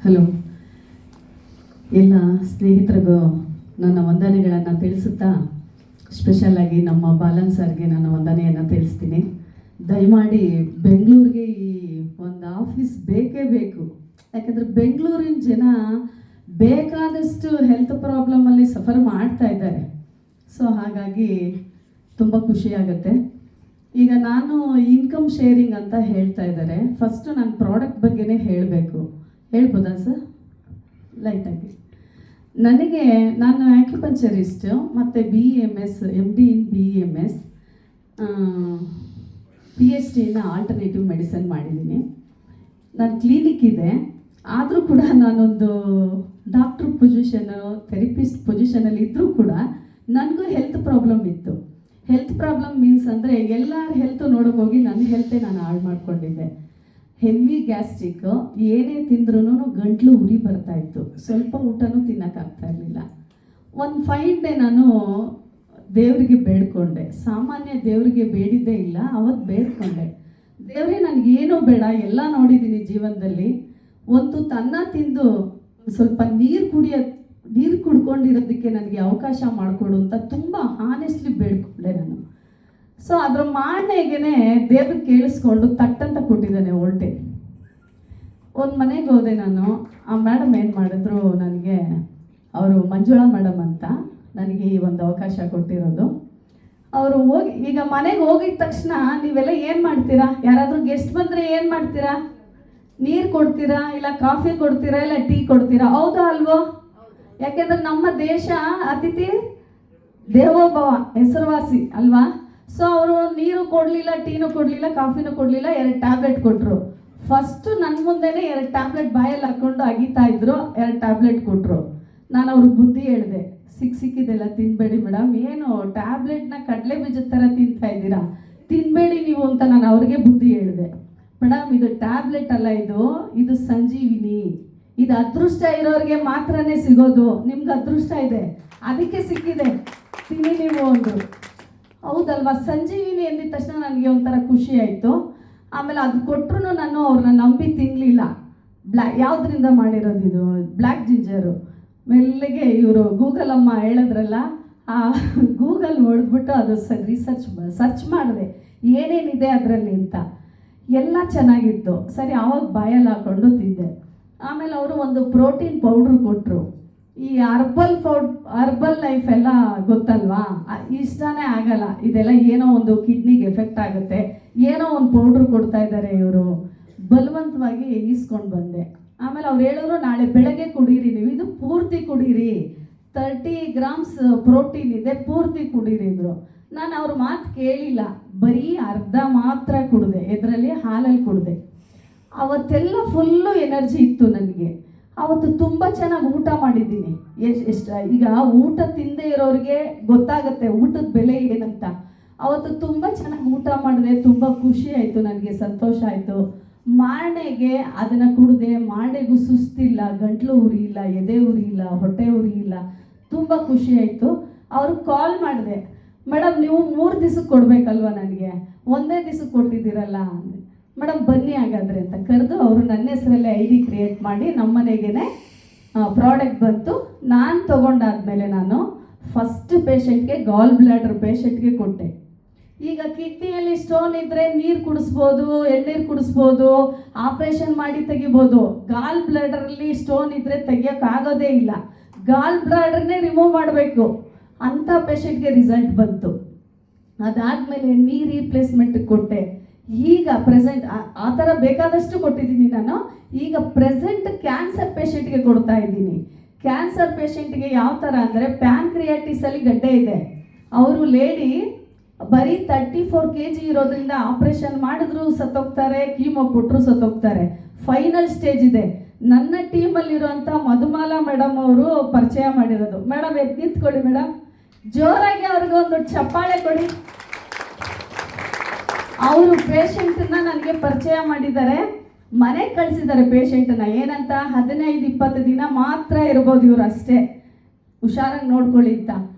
Hello, ಎಲ್ಲ ಸ್ನೇಹಿತರಿಗೂ ನನ್ನ ವಂದನೆಗಳನ್ನು ತಿಳಿಸುತ್ತಾ ಸ್ಪೆಷಲಾಗಿ ನಮ್ಮ ಬಾಲನ್ ಸರ್ಗೆ ನನ್ನ ವಂದನೆಯನ್ನು ತಿಳಿಸ್ತೀನಿ. ದಯಮಾಡಿ ಬೆಂಗಳೂರಿಗೆ ಈ ಒಂದು ಆಫೀಸ್ ಬೇಕೇ ಬೇಕು. ಯಾಕಂದರೆ ಬೆಂಗಳೂರಿನ ಜನ ಬೇಕಾದಷ್ಟು ಹೆಲ್ತ್ ಪ್ರಾಬ್ಲಮಲ್ಲಿ ಸಫರ್ ಮಾಡ್ತಾ ಇದ್ದಾರೆ. ಸೊ ಹಾಗಾಗಿ ತುಂಬ ಖುಷಿಯಾಗುತ್ತೆ. ಈಗ ನಾನು ಇನ್ಕಮ್ ಶೇರಿಂಗ್ ಅಂತ ಹೇಳ್ತಾ ಇದ್ದಾರೆ. ಫಸ್ಟು ನಾನು ಪ್ರಾಡಕ್ಟ್ ಬಗ್ಗೆನೇ ಹೇಳಬೇಕು. ಹೇಳ್ಬೋದಾ ಸರ್? ಲೈಟಾಗಿ ನಾನು ಆಕ್ಯುಪಂಚರಿಸ್ಟು ಮತ್ತು BEMS MD ಇನ್ BEMS PhD ಇನ್ ಆಲ್ಟರ್ನೇಟಿವ್ ಮೆಡಿಸನ್ ಮಾಡಿದ್ದೀನಿ. ನನ್ನ ಕ್ಲಿನಿಕ್ ಇದೆ. ಆದರೂ ಕೂಡ ನಾನೊಂದು ಡಾಕ್ಟ್ರ್ ಪೊಸಿಷನು, ಥೆರಪಿಸ್ಟ್ ಪೊಸಿಷನಲ್ಲಿ ಇದ್ದರೂ ಕೂಡ ನನಗೂ ಹೆಲ್ತ್ ಪ್ರಾಬ್ಲಮ್ ಇತ್ತು. ಹೆಲ್ತ್ ಪ್ರಾಬ್ಲಮ್ ಮೀನ್ಸ್ ಅಂದರೆ ಎಲ್ಲರ ಹೆಲ್ತ್ ನೋಡೋಕೆ ಹೋಗಿ ನನ್ನ ಹೆಲ್ತೇ ನಾನು ಹಾಳು ಮಾಡ್ಕೊಂಡಿದ್ದೆ. ಹೆವಿ ಗ್ಯಾಸ್ಟ್ರಿಕ್ಕು, ಏನೇ ತಿಂದ್ರೂ ಗಂಟ್ಲು ಉರಿ ಬರ್ತಾಯಿತ್ತು. ಸ್ವಲ್ಪ ಊಟನೂ ತಿನ್ನೋಕ್ಕಾಗ್ತಾ ಇರಲಿಲ್ಲ. ಒಂದು ಫೈನ್ ಡೇ ನಾನು ದೇವರಿಗೆ ಬೇಡ್ಕೊಂಡೆ. ಸಾಮಾನ್ಯ ದೇವರಿಗೆ ಬೇಡಿದ್ದೇ ಇಲ್ಲ, ಅವತ್ತು ಬೇಡ್ಕೊಂಡೆ, ದೇವರೇ ನನಗೇನೂ ಬೇಡ, ಎಲ್ಲ ನೋಡಿದ್ದೀನಿ ಜೀವನದಲ್ಲಿ, ಒಂದು ತನ್ನ ತಿಂದು ಸ್ವಲ್ಪ ನೀರು ಕುಡ್ಕೊಂಡಿರೋದಕ್ಕೆ ನನಗೆ ಅವಕಾಶ ಮಾಡಿಕೊಡು ಅಂತ ತುಂಬ ಹಾನೆಸ್ಟ್ಲಿ ಬೇಡ್ಕೊಂಡೆ ನಾನು. ಸೊ ಅದ್ರ ಮಾರನೆಗೆ ದೇವ್ರಿಗೆ ಕೇಳಿಸ್ಕೊಂಡು ತಟ್ಟಂತ ಕೊಟ್ಟಿದ್ದಾನೆ ಹೊಲ್ಟೆ. ಒಂದು ಮನೆಗೆ ಹೋದೆ ನಾನು. ಆ ಮೇಡಮ್ ಏನು ಮಾಡಿದ್ರು, ನನಗೆ ಅವರು ಮಂಜುಳಾ ಮೇಡಮ್ ಅಂತ ನನಗೆ ಈ ಒಂದು ಅವಕಾಶ ಕೊಟ್ಟಿರೋದು. ಅವರು ಹೋಗಿ, ಈಗ ಮನೆಗೆ ಹೋಗಿದ ತಕ್ಷಣ ನೀವೆಲ್ಲ ಏನು ಮಾಡ್ತೀರಾ? ಯಾರಾದರೂ ಗೆಸ್ಟ್ ಬಂದರೆ ಏನು ಮಾಡ್ತೀರಾ? ನೀರು ಕೊಡ್ತೀರಾ, ಇಲ್ಲ ಕಾಫಿ ಕೊಡ್ತೀರಾ, ಇಲ್ಲ ಟೀ ಕೊಡ್ತೀರಾ? ಹೌದಾ ಅಲ್ವೋ? ಯಾಕೆಂದ್ರೆ ನಮ್ಮ ದೇಶ ಅತಿಥಿ ದೇವೋಭವ ಹೆಸರುವಾಸಿ ಅಲ್ವಾ? ಸೊ ಅವರು ನೀರು ಕೊಡಲಿಲ್ಲ, ಟೀನೂ ಕೊಡಲಿಲ್ಲ, ಕಾಫಿನೂ ಕೊಡಲಿಲ್ಲ, 2 ಟ್ಯಾಬ್ಲೆಟ್ ಕೊಟ್ಟರು. ಫಸ್ಟು ನನ್ನ ಮುಂದೆನೇ 2 ಟ್ಯಾಬ್ಲೆಟ್ ಬಾಯಲ್ಲಿ ಹಾಕ್ಕೊಂಡು ಅಗಿತಾ ಇದ್ರು. 2 ಟ್ಯಾಬ್ಲೆಟ್ ಕೊಟ್ಟರು. ನಾನು ಅವ್ರಿಗೆ ಬುದ್ಧಿ ಹೇಳಿದೆ, ಸಿಕ್ಕಿದೆಲ್ಲ ತಿನ್ನಬೇಡಿ ಮೇಡಮ್, ಏನು ಟ್ಯಾಬ್ಲೆಟ್ನ ಕಡಲೆ ಬೀಜದ ಥರ ತಿಂತಾ ಇದ್ದೀರಾ, ತಿನ್ನಬೇಡಿ ನೀವು ಅಂತ ನಾನು ಅವ್ರಿಗೆ ಬುದ್ಧಿ ಹೇಳಿದೆ. ಮೇಡಮ್, ಇದು ಟ್ಯಾಬ್ಲೆಟ್ ಅಲ್ಲ, ಇದು ಸಂಜೀವಿನಿ, ಇದು ಅದೃಷ್ಟ ಇರೋರಿಗೆ ಮಾತ್ರನೇ ಸಿಗೋದು, ನಿಮ್ಗೆ ಅದೃಷ್ಟ ಇದೆ, ಅದಕ್ಕೆ ಸಿಕ್ಕಿದೆ, ತಿನ್ನಿ ನೀವು ಅಂದರು. ಹೌದಲ್ವಾ? ಸಂಜೀವಿನಿ ಎಂದಿದ ತಕ್ಷಣ ನನಗೆ ಒಂಥರ ಖುಷಿ ಆಯಿತು. ಆಮೇಲೆ ಅದು ಕೊಟ್ಟರು ನಾನು ಅವ್ರನ್ನ ನಂಬಿ ತಿನ್ನಲಿಲ್ಲ. ಯಾವುದರಿಂದ ಮಾಡಿರೋದು ಇದು? Black ginger. ಮೆಲ್ಲಗೆ ಇವರು ಗೂಗಲ್ ಅಮ್ಮ ಹೇಳಿದ್ರಲ್ಲ, ಆ ಗೂಗಲ್ ಹೊಡೆದ್ಬಿಟ್ಟು ಅದು ಸರ್ಚ್ ಮಾಡಿದೆ ಏನೇನಿದೆ ಅದರಲ್ಲಿ ಅಂತ. ಎಲ್ಲ ಚೆನ್ನಾಗಿತ್ತು. ಸರಿ, ಆವಾಗ ಬಾಯಲ್ಲಿ ಹಾಕ್ಕೊಂಡು ತಿಂದೆ. ಆಮೇಲೆ ಅವರು ಒಂದು ಪ್ರೋಟೀನ್ ಪೌಡ್ರ್ ಕೊಟ್ಟರು. ಈ ಅರ್ಬಲ್ ಲೈಫ್ ಎಲ್ಲ ಗೊತ್ತಲ್ವಾ? ಇಷ್ಟನೇ ಆಗಲ್ಲ, ಇದೆಲ್ಲ ಏನೋ ಒಂದು ಕಿಡ್ನಿಗೆ ಎಫೆಕ್ಟ್ ಆಗುತ್ತೆ, ಏನೋ ಒಂದು ಪೌಡ್ರ್ ಕೊಡ್ತಾ ಇದ್ದಾರೆ ಇವರು. ಬಲವಂತವಾಗಿ ಈಸ್ಕೊಂಡು ಬಂದೆ. ಆಮೇಲೆ ಅವ್ರು ಹೇಳಿದ್ರು, ನಾಳೆ ಬೆಳಗ್ಗೆ ಕುಡೀರಿ ನೀವು, ಇದು ಪೂರ್ತಿ ಕುಡೀರಿ, 30 ಗ್ರಾಮ್ಸ್ ಪ್ರೋಟೀನ್ ಇದೆ, ಪೂರ್ತಿ ಕುಡೀರಿ ಅಂದರು. ನಾನು ಅವ್ರ ಮಾತು ಕೇಳಿಲ್ಲ, ಬರೀ ಅರ್ಧ ಮಾತ್ರ ಕುಡಿದೆ, ಇದರಲ್ಲಿ ಹಾಲಲ್ಲಿ ಕುಡಿದೆ. ಅವತ್ತೆಲ್ಲ ಫುಲ್ಲು ಎನರ್ಜಿ ಇತ್ತು ನನಗೆ. ಅವತ್ತು ತುಂಬ ಚೆನ್ನಾಗಿ ಊಟ ಮಾಡಿದ್ದೀನಿ. ಈಗ ಊಟ ತಿಂದೇ ಇರೋರಿಗೆ ಗೊತ್ತಾಗುತ್ತೆ ಊಟದ ಬೆಲೆ ಏನಂತ. ಅವತ್ತು ತುಂಬ ಚೆನ್ನಾಗಿ ಊಟ ಮಾಡಿದೆ, ತುಂಬ ಖುಷಿ ಆಯಿತು, ನನಗೆ ಸಂತೋಷ ಆಯಿತು. ಮಾರ್ನೆಗೆ ಅದನ್ನು ಕುಡಿದೆ, ಮಾರ್ನೆಗೂ ಸುಸ್ತಿಲ್ಲ, ಗಂಟ್ಲು ಉರಿ ಇಲ್ಲ, ಎದೆ ಉರಿ ಇಲ್ಲ, ಹೊಟ್ಟೆ ಉರಿ ಇಲ್ಲ, ತುಂಬ ಖುಷಿ ಆಯಿತು. ಅವ್ರಿಗೆ ಕಾಲ್ ಮಾಡಿದೆ, ಮೇಡಮ್ ನೀವು 3 ದಿವಸಕ್ಕೆ ಕೊಡಬೇಕಲ್ವ, ನನಗೆ ಒಂದೇ ದಿವಸಕ್ಕೆ ಕೊಟ್ಟಿದ್ದೀರಲ್ಲ ಅಂದೆ. ಮೇಡಮ್ ಬನ್ನಿ ಹಾಗಾದರೆ ಅಂತ ಕರೆದು ಅವರು ನನ್ನ ಹೆಸರಲ್ಲೇ ID ಕ್ರಿಯೇಟ್ ಮಾಡಿ ನಮ್ಮ ಮನೆಗೇ ಪ್ರಾಡಕ್ಟ್ ಬಂತು. ನಾನು ತೊಗೊಂಡಾದ್ಮೇಲೆ ನಾನು ಫಸ್ಟ್ ಪೇಷಂಟ್ಗೆ, ಗಾಲ್ ಬ್ಲ್ಯಾಡರ್ ಪೇಷಂಟ್ಗೆ ಕೊಟ್ಟೆ. ಈಗ ಕಿಡ್ನಿಯಲ್ಲಿ ಸ್ಟೋನ್ ಇದ್ದರೆ ನೀರು ಕುಡಿಸ್ಬೋದು, ಎಳ್ನೀರು ಕುಡಿಸ್ಬೋದು, ಆಪ್ರೇಷನ್ ಮಾಡಿ ತೆಗಿಬೋದು. ಗಾಲ್ ಬ್ಲ್ಯಾಡರಲ್ಲಿ ಸ್ಟೋನ್ ಇದ್ದರೆ ತೆಗಿಯೋಕ್ಕಾಗೋದೇ ಇಲ್ಲ, ಗಾಲ್ ಬ್ಲ್ಯಾಡರ್ನೇ ರಿಮೂವ್ ಮಾಡಬೇಕು. ಅಂಥ ಪೇಷಂಟ್ಗೆ ರಿಸಲ್ಟ್ ಬಂತು. ಅದಾದಮೇಲೆ ನೀ ರೀಪ್ಲೇಸ್ಮೆಂಟ್ಗೆ ಕೊಟ್ಟೆ. ಈಗ ಪ್ರೆಸೆಂಟ್ ಆ ಥರ ಬೇಕಾದಷ್ಟು ಕೊಟ್ಟಿದ್ದೀನಿ ನಾನು. ಈಗ ಪ್ರೆಸೆಂಟ್ ಕ್ಯಾನ್ಸರ್ ಪೇಷಂಟ್ಗೆ ಕೊಡ್ತಾ ಇದ್ದೀನಿ. ಕ್ಯಾನ್ಸರ್ ಪೇಷಂಟ್ಗೆ ಯಾವ ಥರ ಅಂದರೆ, ಪ್ಯಾನ್ಕ್ರಿಯಾಟಿಸಲ್ಲಿ ಗಡ್ಡೆ ಇದೆ. ಅವರು ಲೇಡಿ ಬರೀ 34 kg ಇರೋದ್ರಿಂದ ಆಪ್ರೇಷನ್ ಮಾಡಿದ್ರು ಸತ್ತೋಗ್ತಾರೆ, ಕೀಮೋ ಕೊಟ್ಟರು ಸತ್ತೋಗ್ತಾರೆ. ಫೈನಲ್ ಸ್ಟೇಜ್ ಇದೆ. ನನ್ನ ಟೀಮಲ್ಲಿರುವಂಥ ಮಧುಮಾಲಾ ಮೇಡಮ್ ಅವರು ಪರಿಚಯ ಮಾಡಿರೋದು. ಮೇಡಮ್ ಎದ್ದು ನಿಂತ್ಕೊಳ್ಳಿ ಮೇಡಮ್, ಜೋರಾಗಿ ಅವ್ರಿಗೊಂದು ಚಪ್ಪಾಳೆ ಕೊಡಿ. ಅವರು ಪೇಷಂಟನ್ನ ನನಗೆ ಪರಿಚಯ ಮಾಡಿದ್ದಾರೆ, ಮನೆಗೆ ಕಳಿಸಿದ್ದಾರೆ ಪೇಷಂಟನ್ನ. ಏನಂತ, 15-20 ದಿನ ಮಾತ್ರ ಇರ್ಬೋದು ಇವರು, ಅಷ್ಟೇ, ಹುಷಾರಾಗಿ ನೋಡ್ಕೊಳ್ಳಿ ಅಂತ.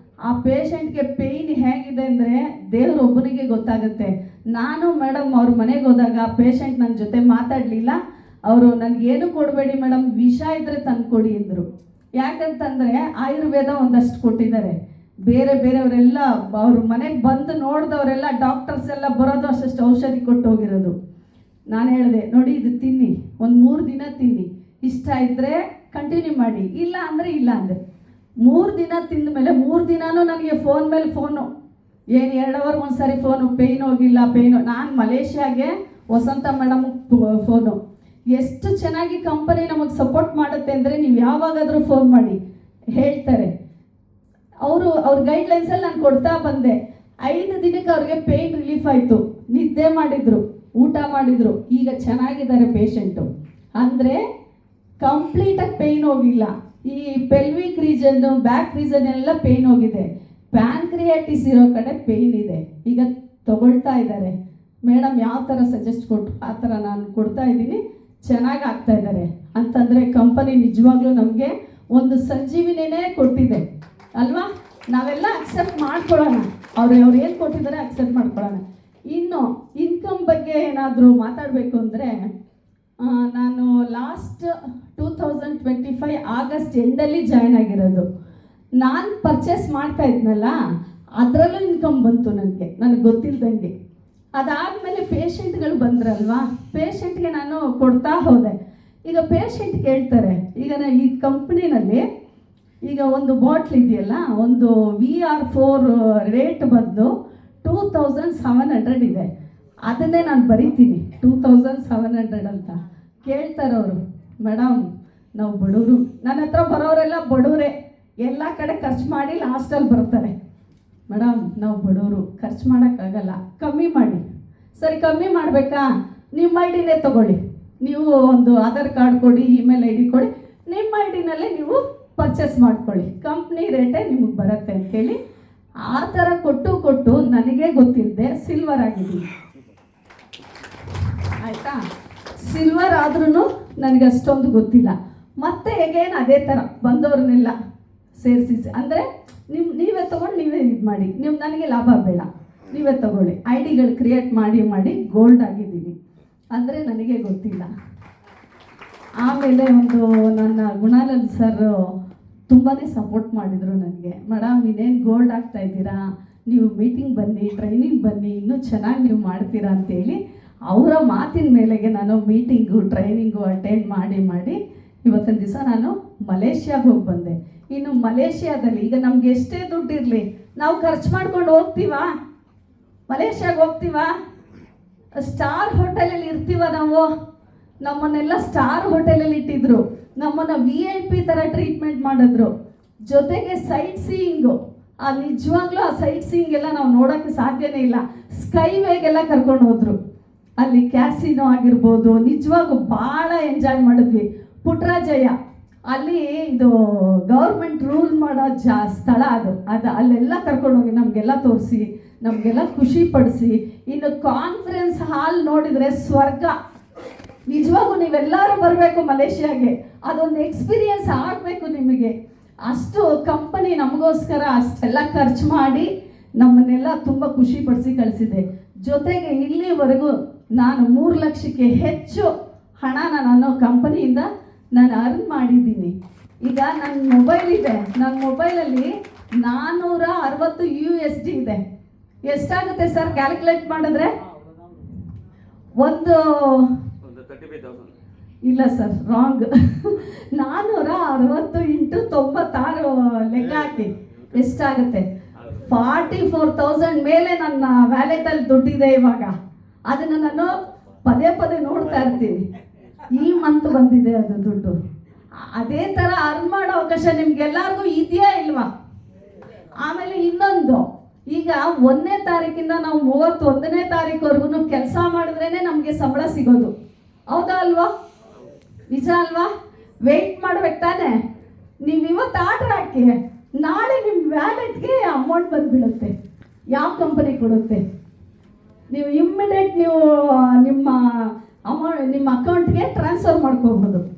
ಆ ಪೇಷಂಟ್ಗೆ ಪೇಯ್ನ್ ಹೇಗಿದೆ ಅಂದರೆ ದೇವರೊಬ್ಬನಿಗೆ ಗೊತ್ತಾಗುತ್ತೆ. ನಾನು ಮೇಡಮ್ ಅವ್ರ ಮನೆಗೆ ಹೋದಾಗ ಪೇಷಂಟ್ ನನ್ನ ಜೊತೆ ಮಾತಾಡಲಿಲ್ಲ. ಅವರು ನನಗೇನು ಕೊಡಬೇಡಿ ಮೇಡಮ್, ವಿಷ ಇದ್ದರೆ ತಂದು ಕೊಡಿ ಅಂದರು. ಯಾಕಂತಂದರೆ ಆಯುರ್ವೇದ ಒಂದಷ್ಟು ಕೊಟ್ಟಿದ್ದಾರೆ, ಬೇರೆ ಬೇರೆಯವರೆಲ್ಲ ಅವ್ರ ಮನೆಗೆ ಬಂದು ನೋಡಿದವರೆಲ್ಲ ಡಾಕ್ಟರ್ಸ್ ಎಲ್ಲ ಬರೋದು ಅಷ್ಟು ಔಷಧಿ ಕೊಟ್ಟು ಹೋಗಿರೋದು. ನಾನು ಹೇಳಿದೆ, ನೋಡಿ ಇದು ತಿನ್ನಿ, ಒಂದು 3 ದಿನ ತಿನ್ನಿ, ಇಷ್ಟ ಇದ್ದರೆ ಕಂಟಿನ್ಯೂ ಮಾಡಿ, ಇಲ್ಲ ಅಂದರೆ ಇಲ್ಲ ಅಂದೆ. 3 ದಿನ ತಿಂದ ಮೇಲೆ 3 ದಿನಾನೂ ನನಗೆ ಫೋನ್ ಮೇಲೆ ಫೋನು, ಏನು 2 ಅವರ್ಗೆ ಒಂದು ಸಾರಿ ಫೋನು, ಪೇಯ್ನ್ ಹೋಗಿಲ್ಲ ಪೇಯ್ನು. ನಾನು ಮಲೇಷ್ಯಾಗೆ ವಸಂತ ಮೇಡಮ್ ಫೋನು, ಎಷ್ಟು ಚೆನ್ನಾಗಿ ಕಂಪನಿ ನಮಗೆ ಸಪೋರ್ಟ್ ಮಾಡುತ್ತೆ ಅಂದರೆ ನೀವು ಯಾವಾಗಾದರೂ ಫೋನ್ ಮಾಡಿ ಹೇಳ್ತಾರೆ. ಅವ್ರ ಗೈಡ್ಲೈನ್ಸಲ್ಲಿ ನಾನು ಕೊಡ್ತಾ ಬಂದೆ. 5 ದಿನಕ್ಕೆ ಅವ್ರಿಗೆ ಪೇಯ್ನ್ ರಿಲೀಫ್ ಆಯಿತು, ನಿದ್ದೆ ಮಾಡಿದರು, ಊಟ ಮಾಡಿದರು, ಈಗ ಚೆನ್ನಾಗಿದ್ದಾರೆ ಪೇಷಂಟು. ಅಂದರೆ ಕಂಪ್ಲೀಟಾಗಿ ಪೇಯ್ನ್ ಹೋಗಿಲ್ಲ. ಈ ಪೆಲ್ವಿಕ್ ರೀಜನ್ನು, ಬ್ಯಾಕ್ ರೀಜನ್ ಎಲ್ಲ ಪೇಯ್ನ್ ಹೋಗಿದೆ, ಪ್ಯಾನ್ಕ್ರಿಯಾಟಿಸ್ ಇರೋ ಕಡೆ ಪೇಯ್ನ್ ಇದೆ, ಈಗ ತಗೊಳ್ತಾ ಇದ್ದಾರೆ. ಮೇಡಮ್ ಯಾವ ಥರ ಸಜೆಸ್ಟ್ ಕೊಟ್ಟರು ಆ ಥರ ನಾನು ಕೊಡ್ತಾ ಇದ್ದೀನಿ, ಚೆನ್ನಾಗಿ ಆಗ್ತಾ ಇದ್ದಾರೆ ಅಂತಂದರೆ ಕಂಪನಿ ನಿಜವಾಗ್ಲೂ ನಮಗೆ ಒಂದು ಸಂಜೀವಿನೇ ಕೊಟ್ಟಿದೆ ಅಲ್ವಾ. ನಾವೆಲ್ಲ ಅಕ್ಸೆಪ್ಟ್ ಮಾಡ್ಕೊಳ್ಳೋಣ, ಅವ್ರು ಏನು ಕೊಟ್ಟಿದ್ದಾರೆ ಅಕ್ಸೆಪ್ಟ್ ಮಾಡ್ಕೊಳ್ಳೋಣ. ಇನ್ನು ಇನ್ಕಮ್ ಬಗ್ಗೆ ಏನಾದರೂ ಮಾತಾಡಬೇಕು ಅಂದರೆ, ನಾನು ಲಾಸ್ಟ್ 2025 ಆಗಸ್ಟ್ ಎಂಡಲ್ಲಿ ಜಾಯ್ನ್ ಆಗಿರೋದು. ನಾನು ಪರ್ಚೇಸ್ ಮಾಡ್ತಾ ಇದ್ನಲ್ಲ, ಅದರಲ್ಲೂ ಇನ್ಕಮ್ ಬಂತು ನನಗೆ ಗೊತ್ತಿಲ್ದಂಗೆ. ಅದಾದಮೇಲೆ ಪೇಷಂಟ್ಗಳು ಬಂದ್ರಲ್ವಾ, ಪೇಷಂಟ್ಗೆ ನಾನು ಕೊಡ್ತಾ ಹೋದೆ. ಈಗ ಪೇಷಂಟ್ ಕೇಳ್ತಾರೆ, ಈಗ ಈ ಕಂಪ್ನಿನಲ್ಲಿ ಈಗ ಒಂದು ಬಾಟ್ಲ್ ಇದೆಯಲ್ಲ, ಒಂದು VR4 ರೇಟ್ ಬಂದು 2700 ಇದೆ. ಅದನ್ನೇ ನಾನು ಬರೀತೀನಿ 2700 ಅಂತ. ಕೇಳ್ತಾರೆ ಅವರು, ಮೇಡಮ್ ನಾವು ಬಡವರು, ನನ್ನ ಹತ್ರ ಬರೋರೆಲ್ಲ ಬಡವರೇ, ಎಲ್ಲ ಕಡೆ ಖರ್ಚು ಮಾಡಿ ಲಾಸ್ಟಲ್ಲಿ ಬರ್ತಾರೆ. ಮೇಡಮ್ ನಾವು ಬಡವರು, ಖರ್ಚು ಮಾಡೋಕ್ಕಾಗಲ್ಲ, ಕಮ್ಮಿ ಮಾಡಿ. ಸರಿ ಕಮ್ಮಿ ಮಾಡಬೇಕಾ, ನಿಮ್ಮ ಐಡಿನೇ ತೊಗೊಳ್ಳಿ, ನೀವು ಒಂದು ಆಧಾರ್ ಕಾರ್ಡ್ ಕೊಡಿ, ಇಮೇಲ್ ID ಕೊಡಿ, ನಿಮ್ಮ ಐಡಿನಲ್ಲೇ ನೀವು ಪರ್ಚೇಸ್ ಮಾಡ್ಕೊಳ್ಳಿ, ಕಂಪ್ನಿ ರೇಟೇ ನಿಮಗೆ ಬರುತ್ತೆ ಅಂತೇಳಿ ಆ ಥರ ಕೊಟ್ಟು ನನಗೆ ಗೊತ್ತಿಲ್ಲದೆ ಸಿಲ್ವರ್ ಆಗಿದ್ದೀನಿ. ಆಯಿತಾ, ಸಿಲ್ವರ್ ಆದ್ರೂ ನನಗೆ ಅಷ್ಟೊಂದು ಗೊತ್ತಿಲ್ಲ. ಮತ್ತೆ ಹೇಗೇನು ಅದೇ ಥರ ಬಂದವ್ರನ್ನೆಲ್ಲ ಸೇರಿಸಿ, ಅಂದರೆ ನೀವೇ ತೊಗೊಂಡು ನೀವೇ ಇದು ಮಾಡಿ, ನನಗೆ ಲಾಭ ಬೇಡ, ನೀವೇ ತೊಗೊಳ್ಳಿ. ಐಡಿಗಳು ಕ್ರಿಯೇಟ್ ಮಾಡಿ ಗೋಲ್ಡ್ ಆಗಿದ್ದೀನಿ ಅಂದರೆ ನನಗೆ ಗೊತ್ತಿಲ್ಲ. ಆಮೇಲೆ ಒಂದು ನನ್ನ ಗುಣಾನಂದ್ ಸರ್ ತುಂಬಾ ಸಪೋರ್ಟ್ ಮಾಡಿದರು ನನಗೆ. ಮೇಡಮ್ ಇನ್ನೇನು ಗೋಲ್ಡ್ ಆಗ್ತಾ ಇದ್ದೀರಾ, ನೀವು ಮೀಟಿಂಗ್ ಬನ್ನಿ, ಟ್ರೈನಿಂಗ್ ಬನ್ನಿ, ಇನ್ನೂ ಚೆನ್ನಾಗಿ ನೀವು ಮಾಡ್ತೀರಾ ಅಂತೇಳಿ ಅವರ ಮಾತಿನ ಮೇಲೆಗೆ ನಾನು ಮೀಟಿಂಗು ಟ್ರೈನಿಂಗು ಅಟೆಂಡ್ ಮಾಡಿ ಇವತ್ತಿನ ದಿವಸ ನಾನು ಮಲೇಷ್ಯಾಗೆ ಹೋಗಿ ಬಂದೆ. ಇನ್ನು ಮಲೇಷ್ಯಾದಲ್ಲಿ ಈಗ ನಮ್ಗೆ ಎಷ್ಟೇ ದುಡ್ಡಿರಲಿ ನಾವು ಖರ್ಚು ಮಾಡ್ಕೊಂಡು ಹೋಗ್ತೀವಾ, ಮಲೇಷ್ಯಾಗೆ ಹೋಗ್ತೀವಾ, ಸ್ಟಾರ್ ಹೋಟೆಲಲ್ಲಿ ಇರ್ತೀವ ನಾವು. ನಮ್ಮನ್ನೆಲ್ಲ ಸ್ಟಾರ್ ಹೋಟೆಲಲ್ಲಿ ಇಟ್ಟಿದ್ರು, ನಮ್ಮನ್ನು VIP ಥರ ಟ್ರೀಟ್ಮೆಂಟ್ ಮಾಡಿದ್ರು. ಜೊತೆಗೆ ಸೈಟ್ ಸೀಯಿಂಗು, ನಿಜವಾಗ್ಲೂ ಆ ಸೈಟ್ ಸೀಯಿಂಗ್ ಎಲ್ಲ ನಾವು ನೋಡೋಕ್ಕೆ ಸಾಧ್ಯನೇ ಇಲ್ಲ. ಸ್ಕೈವೇಗೆಲ್ಲ ಕರ್ಕೊಂಡು ಹೋದ್ರು, ಅಲ್ಲಿ ಕ್ಯಾಸಿನೋ ಆಗಿರ್ಬೋದು, ನಿಜವಾಗೂ ಭಾಳ ಎಂಜಾಯ್ ಮಾಡಿದ್ವಿ. ಪುಟ್ರಾಜಯ ಅಲ್ಲಿ ಇದು ಗೌರ್ಮೆಂಟ್ ರೂಲ್ ಮಾಡೋ ಸ್ಥಳ ಅದು ಅಲ್ಲೆಲ್ಲ ಕರ್ಕೊಂಡೋಗಿ ನಮಗೆಲ್ಲ ತೋರಿಸಿ, ನಮಗೆಲ್ಲ ಖುಷಿ ಪಡಿಸಿ. ಇನ್ನು ಕಾನ್ಫರೆನ್ಸ್ ಹಾಲ್ ನೋಡಿದರೆ ಸ್ವರ್ಗ. ನಿಜವಾಗೂ ನೀವೆಲ್ಲರೂ ಬರಬೇಕು ಮಲೇಷ್ಯಾಗೆ, ಅದೊಂದು ಎಕ್ಸ್ಪೀರಿಯನ್ಸ್ ಆಗಬೇಕು ನಿಮಗೆ. ಅಷ್ಟು ಕಂಪನಿ ನಮಗೋಸ್ಕರ ಅಷ್ಟೆಲ್ಲ ಖರ್ಚು ಮಾಡಿ ನಮ್ಮನ್ನೆಲ್ಲ ತುಂಬ ಖುಷಿ ಪಡಿಸಿ ಕಳಿಸಿದೆ. ಜೊತೆಗೆ ಇಲ್ಲಿವರೆಗೂ ನಾನು 3 ಲಕ್ಷಕ್ಕೆ ಹೆಚ್ಚು ಹಣನ ನಾನು ಕಂಪನಿಯಿಂದ ನಾನು ಅರ್ನ್ ಮಾಡಿದ್ದೀನಿ. ಈಗ ನನ್ನ ಮೊಬೈಲ್ ಇದೆ, ನನ್ನ ಮೊಬೈಲಲ್ಲಿ 460 USD ಇದೆ. ಎಷ್ಟಾಗುತ್ತೆ ಸರ್ ಕ್ಯಾಲ್ಕುಲೇಟ್ ಮಾಡಿದ್ರೆ? ಒಂದು ಇಲ್ಲ ಸರ್, ರಾಂಗ್. 460 × 96 ಲೆಕ್ಕ ಹಾಕಿ ಎಷ್ಟಾಗುತ್ತೆ? 44,000 ಮೇಲೆ ನನ್ನ ವ್ಯಾಲೆಟಲ್ಲಿ ದುಡ್ಡಿದೆ ಇವಾಗ. ಅದನ್ನು ನಾನು ಪದೇ ನೋಡ್ತಾ ಇರ್ತೀನಿ. ಈ ಮಂತ್ ಬಂದಿದೆ ಅದು ದುಡ್ಡು. ಅದೇ ಥರ ಅರ್ನ್ ಮಾಡೋ ಅವಕಾಶ ನಿಮ್ಗೆಲ್ಲರಿಗೂ ಇದೆಯಾ ಇಲ್ವಾ? ಆಮೇಲೆ ಇನ್ನೊಂದು, ಈಗ 1ನೇ ತಾರೀಕಿಂದ ನಾವು 31ನೇ ತಾರೀಕುವರೆಗೂ ಕೆಲಸ ಮಾಡಿದ್ರೇ ನಮಗೆ ಸಂಬಳ ಸಿಗೋದು. ಹೌದಾ ಅಲ್ವಾ? ನಿಜ ಅಲ್ವಾ? ವೆಯ್ಟ್ ಮಾಡ್ಬೇಕು ತಾನೆ. ನೀವು ಇವತ್ತು ಆರ್ಡರ್ ಹಾಕಿ, ನಾಳೆ ನಿಮ್ಮ ವ್ಯಾಲೆಟ್ಗೆ ಅಮೌಂಟ್ ಬಂದುಬಿಡುತ್ತೆ. ಯಾವ ಕಂಪನಿ ಕೊಡುತ್ತೆ? ನೀವು ಇಮ್ಮಿಡಿಯೇಟ್ ನೀವು ನಿಮ್ಮ ಅಕೌಂಟ್ಗೆ ಟ್ರಾನ್ಸ್ಫರ್ ಮಾಡ್ಕೋಬೋದು.